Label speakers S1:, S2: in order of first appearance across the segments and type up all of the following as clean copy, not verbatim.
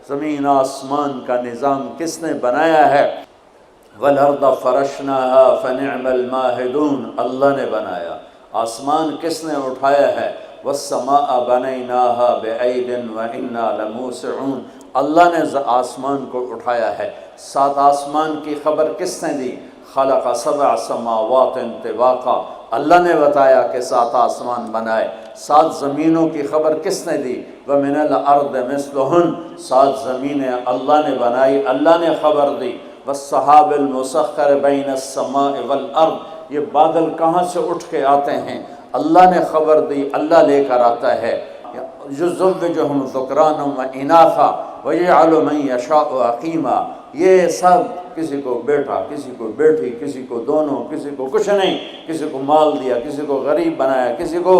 S1: زمین آسمان کا نظام کس نے بنایا ہے؟ وَالْأَرْضَ فَرَشْنَاهَا فَنِعْمَ الْمَاهِدُونَ، اللہ نے بنایا۔ آسمان کس نے اٹھایا ہے؟ وَالسَّمَاءَ بَنَيْنَاهَا بِأَيْدٍ وَإِنَّا لَمُوسِعُونَ، اللہ نے آسمان کو اٹھایا ہے۔ 7 آسمان کی خبر کس نے دی؟ خَلَقَ 7 سَمَاوَاتٍ طِبَاقًا، اللہ نے بتایا کہ 7 آسمان بنائے۔ 7 زمینوں کی خبر کس نے دی؟ وَمِنَ الْأَرْضِ مِثْلُهُنَّ، 7 زمینیں اللہ نے بنائی، اللہ نے خبر دی۔ وَالسَّحَابِ الْمُسَخَّرِ بَيْنَ السَّمَاءِ وَالْأَرْضِ، یہ بادل کہاں سے اٹھ کے آتے ہیں؟ اللہ نے خبر دی، اللہ لے کر آتا ہے۔ يُزَوِّجُهُمْ ذُكْرَانًا وَإِنَاثًا وَيَجْعَلُ مَن يَشَاءُ عَقِيمًا، یہ سب کسی کو بیٹا، کسی کو بیٹی، کسی کو دونوں، کسی کو کچھ نہیں، کسی کو مال دیا، کسی کو غریب بنایا، کسی کو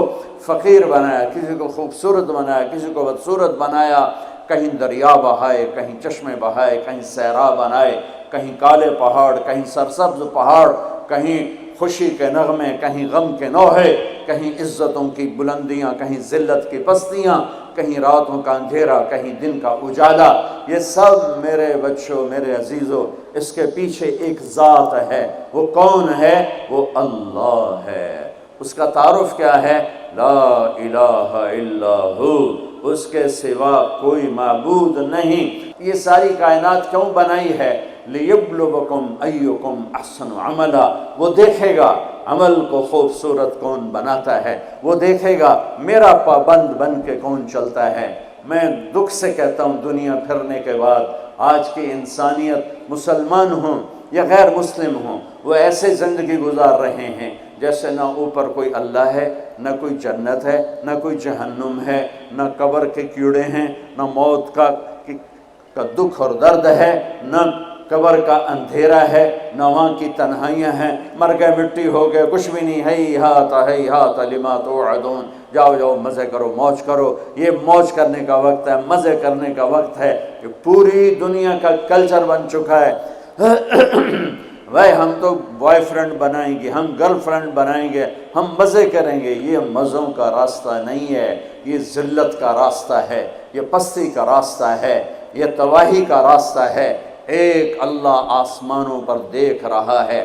S1: فقیر بنایا، کسی کو خوبصورت بنایا، کسی کو بدصورت بنایا، کہیں دریا بہائے، کہیں چشمے بہائے، کہیں صحرا بنائے، کہیں کالے پہاڑ، کہیں سرسبز پہاڑ، کہیں خوشی کے نغمے، کہیں غم کے نوحے، کہیں عزتوں کی بلندیاں، کہیں ذلت کی پستیاں، کہیں راتوں کا اندھیرا، کہیں دن کا اجالا۔ یہ سب میرے بچوں، میرے عزیزوں، اس کے پیچھے ایک ذات ہے۔ وہ کون ہے؟ وہ اللہ ہے۔ اس کا تعارف کیا ہے؟ لا الہ الا ہو، اس کے سوا کوئی معبود نہیں۔ یہ ساری کائنات کیوں بنائی ہے؟ لِيَبْلُوَكُمْ أَيُّكُمْ أَحْسَنُ عَمَلًا، وہ دیکھے گا عمل کو خوبصورت کون بناتا ہے، وہ دیکھے گا میرا پابند بن کے کون چلتا ہے۔ میں دکھ سے کہتا ہوں، دنیا پھرنے کے بعد آج کی انسانیت، مسلمان ہوں یا غیر مسلم ہوں، وہ ایسے زندگی گزار رہے ہیں جیسے نہ اوپر کوئی اللہ ہے، نہ کوئی جنت ہے، نہ کوئی جہنم ہے، نہ قبر کے کیڑے ہیں، نہ موت کا دکھ اور درد ہے، نہ قبر کا اندھیرا ہے، نہ وہاں کی تنہائیاں ہیں۔ مر گئے، مٹی ہو گئے، کچھ بھی نہیں۔ ہیہات لما توعدون، جاؤ جاؤ مزے کرو، موج کرو۔ یہ موج کرنے کا وقت ہے، مزے کرنے کا وقت ہے۔ یہ پوری دنیا کا کلچر بن چکا ہے۔ بھائی ہم تو بوائے فرینڈ بنائیں گے، ہم گرل فرینڈ بنائیں گے، ہم مزے کریں گے۔ یہ مزوں کا راستہ نہیں ہے، یہ ذلت کا راستہ ہے، یہ پستی کا راستہ ہے، یہ تباہی کا راستہ ہے۔ ایک اللہ آسمانوں پر دیکھ رہا ہے۔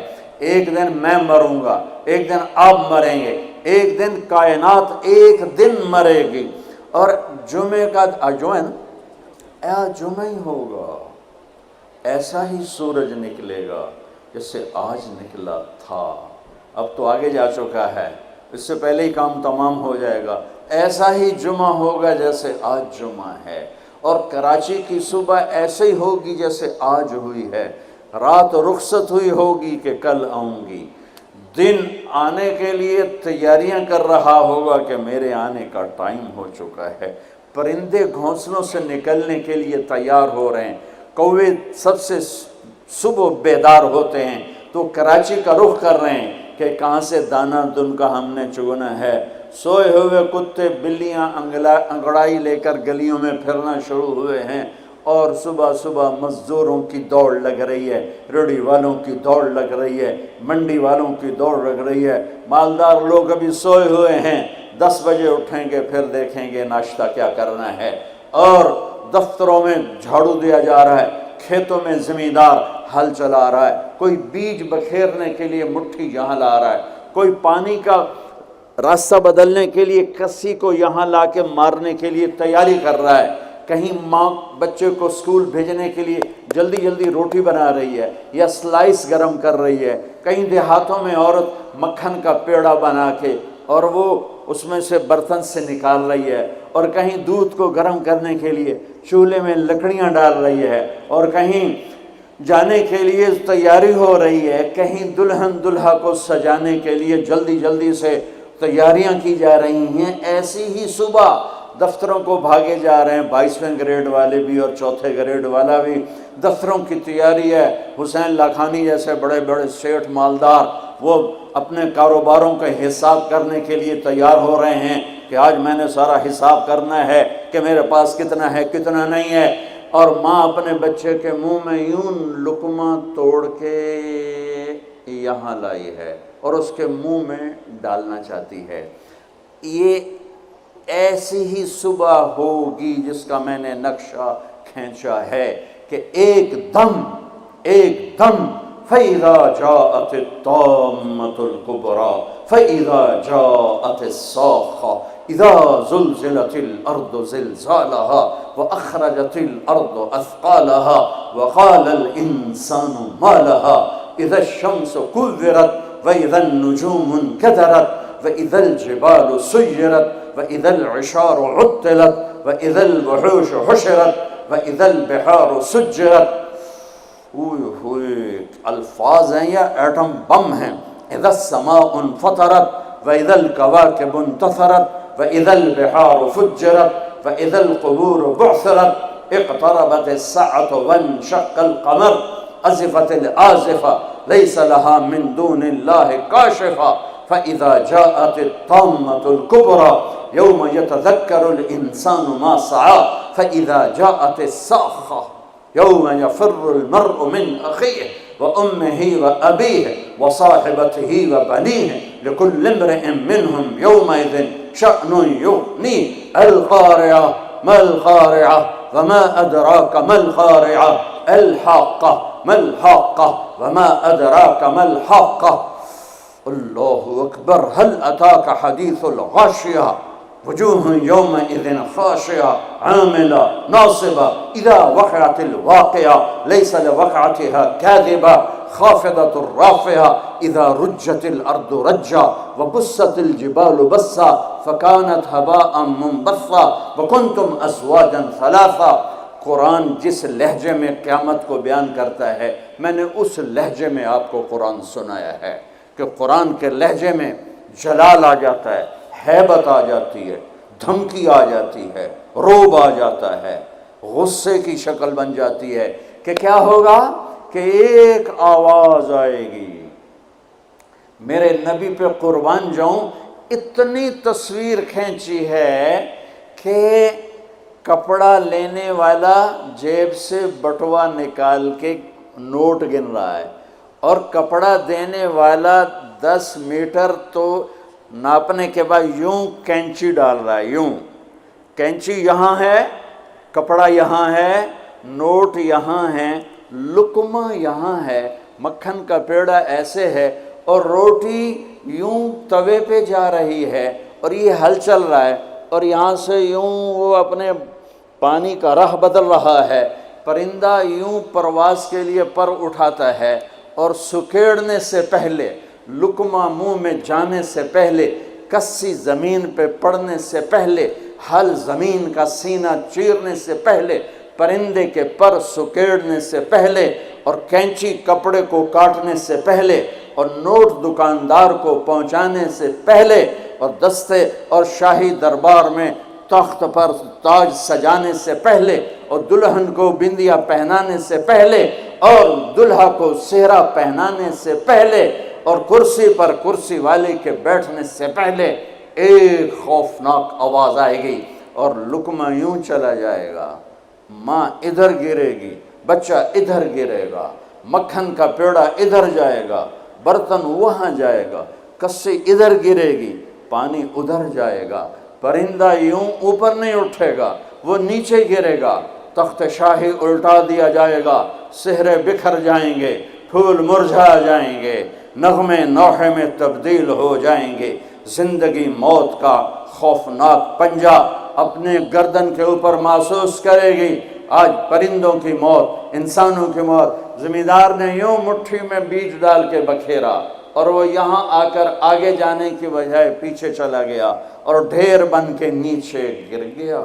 S1: ایک دن میں مروں گا، ایک دن آپ مریں گے، ایک دن کائنات ایک دن مرے گی۔ اور جمعے کا جو ہے نا، جمعہ ہی ہوگا، ایسا ہی سورج نکلے گا جیسے آج نکلا تھا۔ اب تو آگے جا چکا ہے، اس سے پہلے ہی کام تمام ہو جائے گا۔ ایسا ہی جمعہ ہوگا جیسے آج جمعہ ہے، اور کراچی کی صبح ایسے ہی ہوگی جیسے آج ہوئی ہے۔ رات رخصت ہوئی ہوگی کہ کل آؤں گی۔ دن آنے کے لیے تیاریاں کر رہا ہوگا کہ میرے آنے کا ٹائم ہو چکا ہے۔ پرندے گھونسلوں سے نکلنے کے لیے تیار ہو رہے ہیں۔ کوے سب سے صبح بیدار ہوتے ہیں تو کراچی کا رخ کر رہے ہیں کہ کہاں سے دانہ دن کا ہم نے چگنا ہے۔ سوئے ہوئے کتے بلیاں انگڑائی لے کر گلیوں میں پھرنا شروع ہوئے ہیں، اور صبح صبح مزدوروں کی دوڑ لگ رہی ہے، ریڑھی والوں کی دوڑ لگ رہی ہے، منڈی والوں کی دوڑ لگ رہی ہے۔ مالدار لوگ ابھی سوئے ہوئے ہیں، 10 بجے اٹھیں گے، پھر دیکھیں گے ناشتہ کیا کرنا ہے۔ اور دفتروں میں جھاڑو دیا جا رہا ہے، کھیتوں میں زمیندار ہل چلا رہا ہے، کوئی بیج بکھیرنے کے لیے مٹھی یہاں لا رہا ہے، کوئی پانی کا راستہ بدلنے کے لیے کسی کو یہاں لا کے مارنے کے لیے تیاری کر رہا ہے۔ کہیں ماں بچے کو اسکول بھیجنے کے لیے جلدی جلدی روٹی بنا رہی ہے یا سلائس گرم کر رہی ہے۔ کہیں دیہاتوں میں عورت مکھن کا پیڑا بنا کے اور وہ اس میں سے برتن سے نکال رہی ہے، اور کہیں دودھ کو گرم کرنے کے لیے چولہے میں لکڑیاں ڈال رہی ہے، اور کہیں جانے کے لیے تیاری ہو رہی ہے، کہیں دلہن دلہا کو سجانے کے لیے جلدی جلدی سے تیاریاں کی جا رہی ہیں۔ ایسی ہی صبح دفتروں کو بھاگے جا رہے ہیں، 22ویں گریڈ والے بھی اور 4تھے گریڈ والا بھی۔ دفتروں کی تیاری ہے، حسین لاکھانی جیسے بڑے بڑے سیٹھ مالدار وہ اپنے کاروباروں کا حساب کرنے کے لیے تیار ہو رہے ہیں کہ آج میں نے سارا حساب کرنا ہے کہ میرے پاس کتنا ہے کتنا نہیں ہے۔ اور ماں اپنے بچے کے منہ میں یوں لقمہ توڑ کے یہاں لائی ہے اور اس کے منہ میں ڈالنا چاہتی ہے۔ یہ ایسی ہی صبح ہوگی جس کا میں نے نقشہ کھینچا ہے کہ ایک دم فَإِذَا جَاءَتِ الطَّامَّةُ الْكُبْرَى فَإِذَا جَاءَتِ الصَّاخَّةُ إِذَا زُلْزِلَتِ الْأَرْضُ زِلْزَالَهَا وَأَخْرَجَتِ الْأَرْضُ أَثْقَالَهَا وَقَالَ الْإِنسَانُ مَا لَهَا إِذَا الشَّمْسُ كُوِّرَتْ وَإِذَا النُّجُومُ انكَدَرَتْ وَإِذَا الْجِبَالُ سُيِّرَتْ وَإِذَا الْعِشَارُ عُطِّلَتْ وَإِذَا الْوُحُوشُ حُشِرَتْ وَإِذَا الْبِحَارُ سُجِّرَتْ. الفاظ ہیں یا ایٹم بم ہیں. اذا السماء انفطرت واذا الكواكب انتثرت واذا البحار فجرت واذا القبور بعثرت اقتربت الساعة وانشق القمر ازفت الآزفة ليس لها من دون الله كاشفة فإذا جاءت الطامة الكبرى يوم يتذكر الإنسان ما سعى فإذا جاءت الصاخة يوم يفر المرء من أخيه وأمه وأبيه وصاحبته وبنيه لكل امرئ منهم يومئذ شأن يغنيه. القارعة ما القارعة وما أدراك ما القارعة الحاقة ما الحاقة وما أدراك ما الحاقة. الله أكبر. هل أتاك حديث الغاشية وجوه يومئذ خاشعة عاملة ناصبة إذا وقعت الواقعة ليس لوقعتها كاذبة خافضة رافعة إذا رجت الأرض رجا وبست الجبال بسا فكانت هباء منبثا وكنتم أزواجا ثلاثا. قرآن جس لہجے میں قیامت کو بیان کرتا ہے میں نے اس لہجے میں آپ کو قرآن سنایا ہے کہ قرآن کے لہجے میں جلال آ جاتا ہے، ہیبت آ جاتی ہے، دھمکی آ جاتی ہے، روب آ جاتا ہے، غصے کی شکل بن جاتی ہے کہ کیا ہوگا کہ ایک آواز آئے گی. میرے نبی پہ قربان جاؤں اتنی تصویر کھینچی ہے کہ کپڑا لینے والا جیب سے بٹوا نکال کے نوٹ گن رہا ہے اور کپڑا دینے والا 10 میٹر تو ناپنے کے بعد یوں کینچی ڈال رہا ہے، یوں کینچی یہاں ہے، کپڑا یہاں ہے، نوٹ یہاں ہے، لقمہ یہاں ہے، مکھن کا پیڑا ایسے ہے اور روٹی یوں توے پہ جا رہی ہے اور یہ ہل چل رہا ہے اور یہاں سے یوں وہ اپنے پانی کا راہ بدل رہا ہے. پرندہ یوں پرواز کے لیے پر اٹھاتا ہے اور سکیڑنے سے پہلے، لقمہ منہ میں جانے سے پہلے، کسی زمین پہ پڑنے سے پہلے، ہل زمین کا سینہ چیرنے سے پہلے، پرندے کے پر سکیڑنے سے پہلے اور کینچی کپڑے کو کاٹنے سے پہلے اور نوٹ دکاندار کو پہنچانے سے پہلے اور دستے اور شاہی دربار میں تخت پر تاج سجانے سے پہلے اور دلہن کو بندیا پہنانے سے پہلے اور دلہا کو سہرا پہنانے سے پہلے اور کرسی پر کرسی والے کے بیٹھنے سے پہلے ایک خوفناک آواز آئے گی اور لقمہ یوں چلا جائے گا، ماں ادھر گرے گی، بچہ ادھر گرے گا، مکھن کا پیڑا ادھر جائے گا، برتن وہاں جائے گا، کسی ادھر گرے گی، پانی ادھر جائے گا، پرندہ یوں اوپر نہیں اٹھے گا، وہ نیچے گرے گا، تخت شاہی الٹا دیا جائے گا، سہرے بکھر جائیں گے، پھول مرجھا جائیں گے، نغمے نوحے میں تبدیل ہو جائیں گے. زندگی موت کا خوفناک پنجہ اپنے گردن کے اوپر محسوس کرے گی. آج پرندوں کی موت، انسانوں کی موت. زمیندار نے یوں مٹھی میں بیج ڈال کے بکھیرا اور وہ یہاں آ کر آگے جانے کی بجائے پیچھے چلا گیا اور ڈھیر بن کے نیچے گر گیا،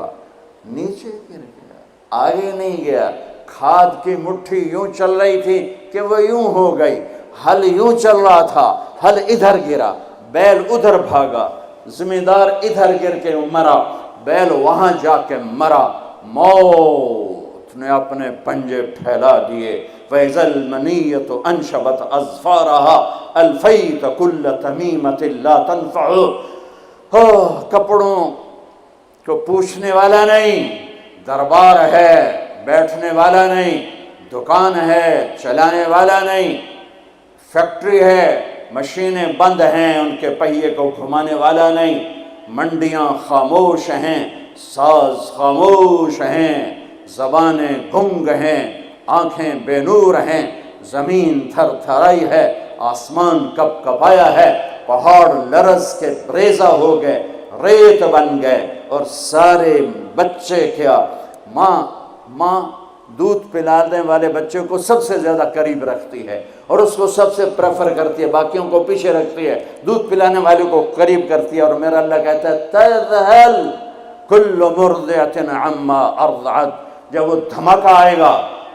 S1: نیچے گر گیا، آگے نہیں گیا. کھاد کی مٹھی یوں چل رہی تھی کہ وہ یوں ہو گئی، ہل یوں چل رہا تھا، ہل ادھر گرا، بیل ادھر بھاگا، زمیندار ادھر گر کے مرا، بیل وہاں جا کے مرا. موت نے اپنے پنجے پھیلا دیے. فَإِذَا الْمَنِيَّةُ أَنْشَبَتْ أَظْفَارَهَا أَلْفَيْتَ كُلَّ تَمِيمَةٍ لَا تَنْفَعُ. کپڑوں کو پوچھنے والا نہیں، دربار ہے بیٹھنے والا نہیں، دکان ہے چلانے والا نہیں، فیکٹری ہے مشینیں بند ہیں ان کے پہیے کو گھمانے والا نہیں، منڈیاں خاموش ہیں، ساز خاموش ہیں، زبانیں گنگ ہیں، آنکھیں بے نور ہیں، زمین تھر تھرائی ہے، آسمان کپ کپایا ہے، پہاڑ لرز کے ریزہ ہو گئے، ریت بن گئے، اور سارے بچے کیا، ماں دودھ پلانے والے بچے کو سب سے زیادہ قریب رکھتی ہے اور اس کو سب سے پریفر کرتی ہے، باقیوں کو پیچھے رکھتی ہے، دودھ پلانے والے کو قریب کرتی ہے۔ اور میرا اللہ کہتا ہے تذہل کل مرضعۃ عما ارضعت، جب وہ دھماکہ آئے گا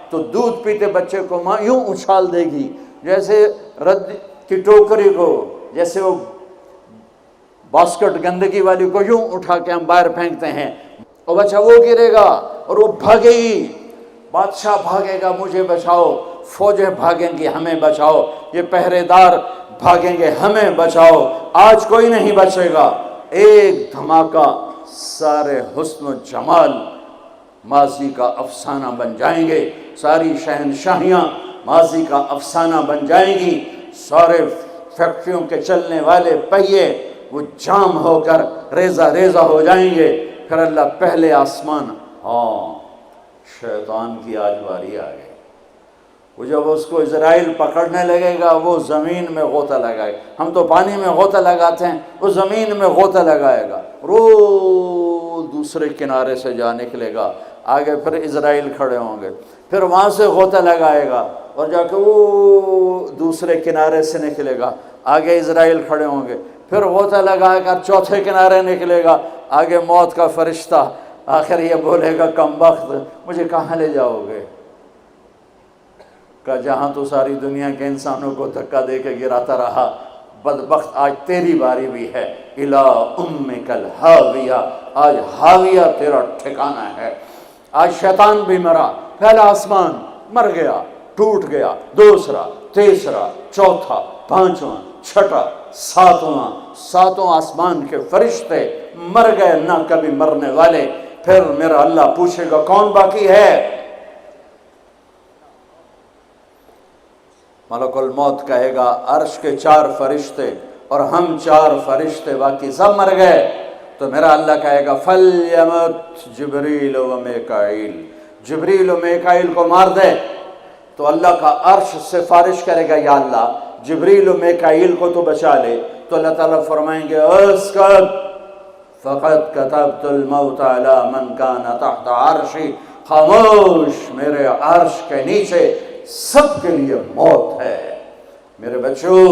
S1: تو دودھ پیتے بچے کو ماں یوں اچھال دے گی جیسے رد کی ٹوکری کو، جیسے وہ باسکٹ گندگی والی کو یوں اٹھا کے ہم باہر پھینکتے ہیں، اور بچہ وہ گرے گا اور وہ بھاگے گی، بادشاہ بھاگے گا مجھے بچاؤ، فوجیں بھاگیں گی ہمیں بچاؤ، یہ پہرے دار بھاگیں گے ہمیں بچاؤ، آج کوئی نہیں بچے گا۔ ایک دھماکہ، سارے حسن و جمال ماضی کا افسانہ بن جائیں گے، ساری شہنشاہیاں ماضی کا افسانہ بن جائیں گی، سارے فیکٹریوں کے چلنے والے پہیے وہ جام ہو کر ریزہ ریزہ ہو جائیں گے۔ پھر اللہ پہلے آسمان، شیطان کی آج باری آ گئی، وہ جب اس کو اسرائیل پکڑنے لگے گا وہ زمین میں غوطہ لگائے گا، ہم تو پانی میں غوطہ لگاتے ہیں، وہ زمین میں غوطہ لگائے گا، روز دوسرے کنارے سے جا نکلے گا، آگے پھر اسرائیل کھڑے ہوں گے، پھر وہاں سے غوطہ لگائے گا اور جا کے وہ دوسرے کنارے سے نکلے گا، آگے اسرائیل کھڑے ہوں گے، پھر غوطہ لگا کر چوتھے کنارے نکلے گا، آگے موت کا فرشتہ، آخر یہ بولے گا کم بخت مجھے کہاں لے جاؤ گے؟ کہ جہاں تو ساری دنیا کے انسانوں کو دھکا دے کے گراتا رہا، بدبخت آج تیری باری بھی ہے، الا امک الہاویہ، آج ہاویہ تیرا ٹھکانہ ہے۔ آج شیطان بھی مرا، پہلا آسمان مر گیا، ٹوٹ گیا، دوسرا، تیسرا، چوتھا، پانچواں، چھٹا، ساتواں آسمان کے فرشتے مر گئے، نہ کبھی مرنے والے۔ پھر میرا اللہ پوچھے گا کون باقی ہے؟ ملک الموت کہے گا عرش کے 4 فرشتے اور ہم 4 فرشتے، باقی سب مر گئے۔ تو میرا اللہ کہے گا فَلْيَمُتْ جبریل و میکائیل، جبریل و میکائیل کو مار دے۔ تو اللہ کا عرش سفارش کرے گا یا اللہ جبریل و میکائیل کو تو بچا لے، تو اللہ تعالیٰ فرمائیں گے اسکت فقد كتبت الموت على من كان تحت عرشی، خاموش، میرے عرش کے نیچے سب کے لیے موت ہے۔ میرے بچوں،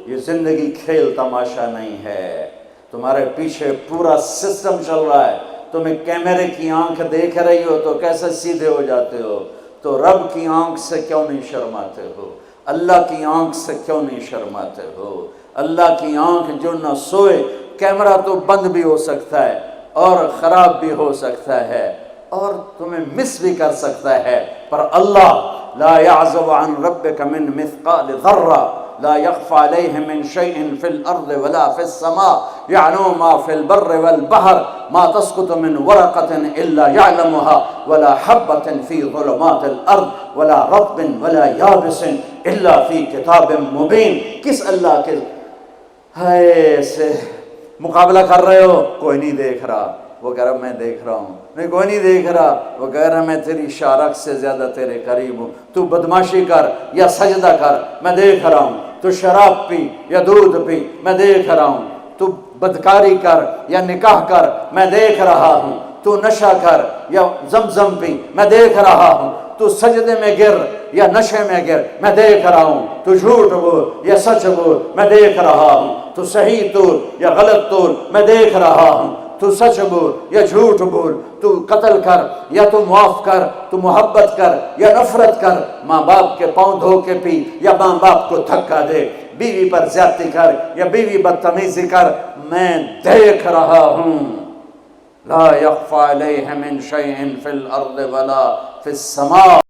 S1: یہ زندگی کھیل تماشا نہیں ہے، تمہارے پیچھے پورا سسٹم چل رہا ہے، تمہیں کیمرے کی آنکھ دیکھ رہی ہو تو کیسے سیدھے ہو جاتے ہو؟ تو رب کی آنکھ سے کیوں نہیں شرماتے ہو؟ اللہ کی آنکھ سے کیوں نہیں شرماتے ہو؟ اللہ کی آنکھ جو نہ سوئے، کیمرہ تو بند بھی ہو سکتا ہے اور خراب بھی ہو سکتا ہے اور تمہیں مس بھی کر سکتا ہے، پر اللہ لا يعزب عن ربك من مثقال ذرة لا يخفى عليه من شيء في الأرض ولا في السماء يعلم ما في البر والبحر ما تسقط من ورقة إلا يعلمها ولا حبة في ظلمات الأرض ولا رطب ولا يابس إلا في كتاب مبين۔ کس اللہ کے سے مقابلہ کر رہے ہو؟ کوئی نہیں دیکھ رہا، وہ کہہ رہا میں دیکھ رہا ہوں، نہیں کوئی نہیں دیکھ رہا، وہ کہہ رہا میں تیری شارک سے زیادہ تیرے قریب ہوں، تو بدماشی کر یا سجدہ کر میں دیکھ رہا ہوں، تو شراب پی یا دودھ پی میں دیکھ رہا ہوں، تو بدکاری کر یا نکاح کر میں دیکھ رہا ہوں، تو نشہ کر یا زمزم پی میں دیکھ رہا ہوں، تو سجدے میں گر یا نشے میں گر میں دیکھ رہا ہوں، تو جھوٹ بول یا سچ بول میں دیکھ رہا ہوں، تو صحیح طور یا غلط طور میں دیکھ رہا ہوں، تو سچ بول یا جھوٹ بول، تو قتل کر یا تو معاف کر، تو محبت کر یا نفرت کر، ماں باپ کے پاؤں دھو کے پی یا ماں باپ کو دھکا دے، بیوی پر زیادتی کر یا بیوی بدتمیزی کر، میں دیکھ رہا ہوں۔ لا يخفى عليه من شيء في الأرض ولا في السماء